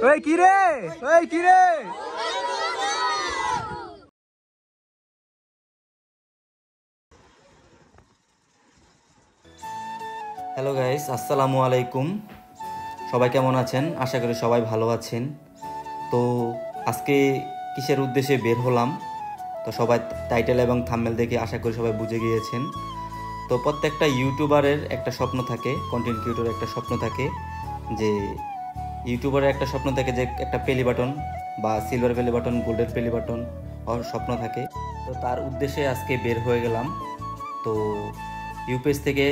ওই কি রে, ওই কি রে। হ্যালো গাইস, আসসালামু আলাইকুম। সবাই কেমন আছেন? আশা করি সবাই ভালো আছেন। তো আজকে কিসের উদ্দেশ্যে বের হলাম, তো সবাই টাইটেল এবং থাম্বনেল দেখে আশা করি সবাই বুঝে গিয়েছেন। তো প্রত্যেকটা ইউটিউবারের একটা স্বপ্ন থাকে, কন্টেন্ট ক্রিয়েটরের একটা স্বপ্ন থাকে, যে ইউটিউবারের একটা স্বপ্ন থাকে যে একটা পেলি বাটন বা সিলভার পেলি বাটন, গোল্ডেন পেলি বাটন স্বপ্ন থাকে। তো তার উদ্দেশ্যে আজকে বের হয়ে গেলাম। তো ইউপিএস থেকে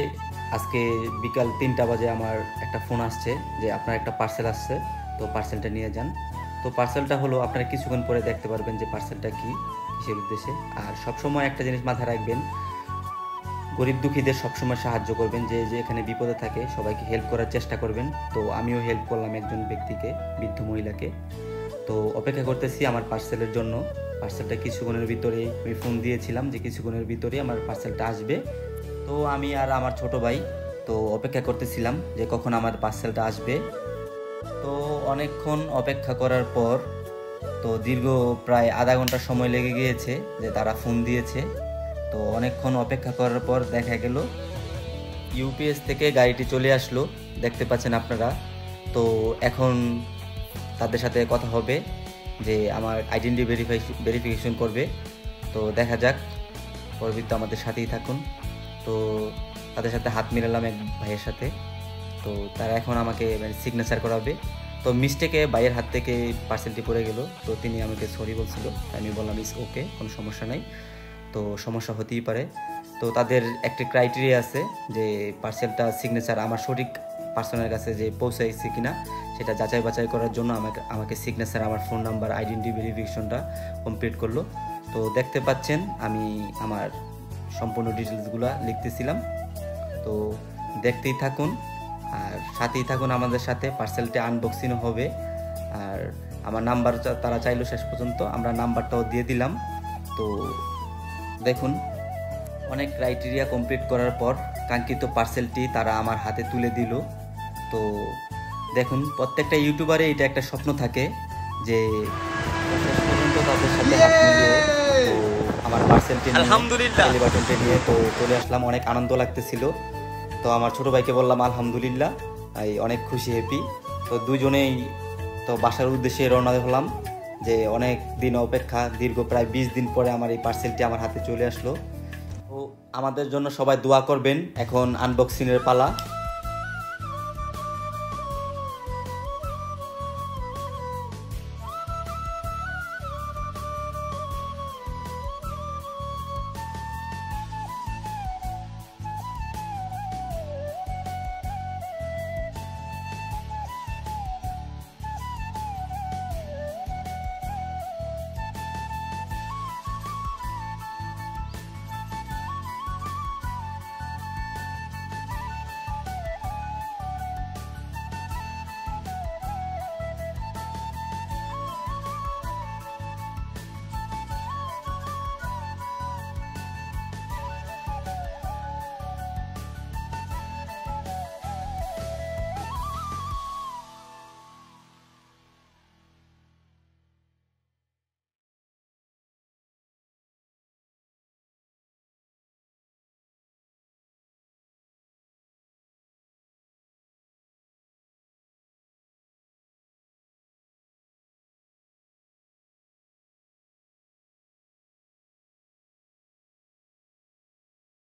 আজকে বিকাল 3টা বাজে আমার একটা ফোন আসছে যে আপনার একটা পার্সেল আসছে, তো পার্সেলটা নিয়ে যান। তো পার্সেলটা হলো, আপনারা কিছুক্ষণ পরে দেখতে পারবেন যে পার্সেলটা কি, কিসের উদ্দেশ্যে। আর সবসময় একটা জিনিস মাথায় রাখবেন, গরিব দুঃখীদের সবসময় সাহায্য করবেন, যে যে এখানে বিপদে থাকে সবাইকে হেল্প করার চেষ্টা করবেন। তো আমিও হেল্প করলাম একজন ব্যক্তিকে, বৃদ্ধ মহিলাকে। তো অপেক্ষা করতেছি আমার পার্সেলের জন্য। পার্সেলটা কিছুক্ষণের ভিতরেই, আমি ফোন দিয়েছিলাম যে কিছুক্ষণের ভিতরেই আমার পার্সেলটা আসবে। তো আমি আর আমার ছোট ভাই তো অপেক্ষা করতেছিলাম যে কখন আমার পার্সেলটা আসবে। তো অনেকক্ষণ অপেক্ষা করার পর, তো দীর্ঘ প্রায় আধা ঘন্টা সময় লেগে গিয়েছে যে তারা ফোন দিয়েছে। তো অনেকক্ষণ অপেক্ষা করার পর দেখা গেল ইউপিএস থেকে গাড়িটি চলে আসলো, দেখতে পাচ্ছেন আপনারা। তো এখন তাদের সাথে কথা হবে যে আমার আইডেন্টি ভেরিফিকেশন করবে। তো দেখা যাক, পরবর্তীতে আমাদের সাথেই থাকুন। তো তাদের সাথে হাত মিলালাম এক ভাইয়ের সাথে। তো তারা এখন আমাকে সিগনেচার করাবে। তো মিস্টেকে ভাইয়ের হাত থেকে পার্সেলটি পড়ে গেল, তো তিনি আমাকে সরি বলছিল। আমি বললাম ইস ওকে, কোনো সমস্যা নাই, তো সমস্যা হতেই পারে। তো তাদের একটা ক্রাইটেরিয়া আছে যে পার্সেলটা সিগনেচার আমার সঠিক পার্সনের কাছে যে পৌঁছাইছে কিনা সেটা যাচাই বাছাই করার জন্য আমাকে সিগনেচার, আমার ফোন নাম্বার, আইডেন্টি ভেরিফিকেশনটা কমপ্লিট করলো। তো দেখতে পাচ্ছেন আমি আমার সম্পূর্ণ ডিটেলসগুলো লিখতেছিলাম। তো দেখতেই থাকুন আর সাথেই থাকুন আমাদের সাথে। পার্সেলটা আনবক্সিংও হবে। আর আমার নাম্বার তারা চাইলো শেষ পর্যন্ত, আমরা নাম্বারটাও দিয়ে দিলাম। তো দেখুন, অনেক ক্রাইটেরিয়া কমপ্লিট করার পর কাঙ্ক্ষিত পার্সেলটি তারা আমার হাতে তুলে দিল। তো দেখুন, প্রত্যেকটা ইউটিউবারে এটা একটা স্বপ্ন থাকে যে শেষ পর্যন্ত তাদের সাথে হাত মিলিয়ে তো আমার পার্সেলটি আলহামদুলিল্লাহ বাটনটি নিয়ে তো চলে আসলাম। অনেক আনন্দ লাগতেছিল। তো আমার ছোট ভাইকে বললাম আলহামদুলিল্লাহ, অনেক খুশি, হ্যাপি। তো দুজনেই তো বাসার উদ্দেশ্যে রওনা হলাম, যে অনেক দিন অপেক্ষা, দীর্ঘ প্রায় 20 দিন পরে আমার এই পার্সেলটি আমার হাতে চলে আসলো। তো আমাদের জন্য সবাই দোয়া করবেন। এখন আনবক্সিংয়ের পালা।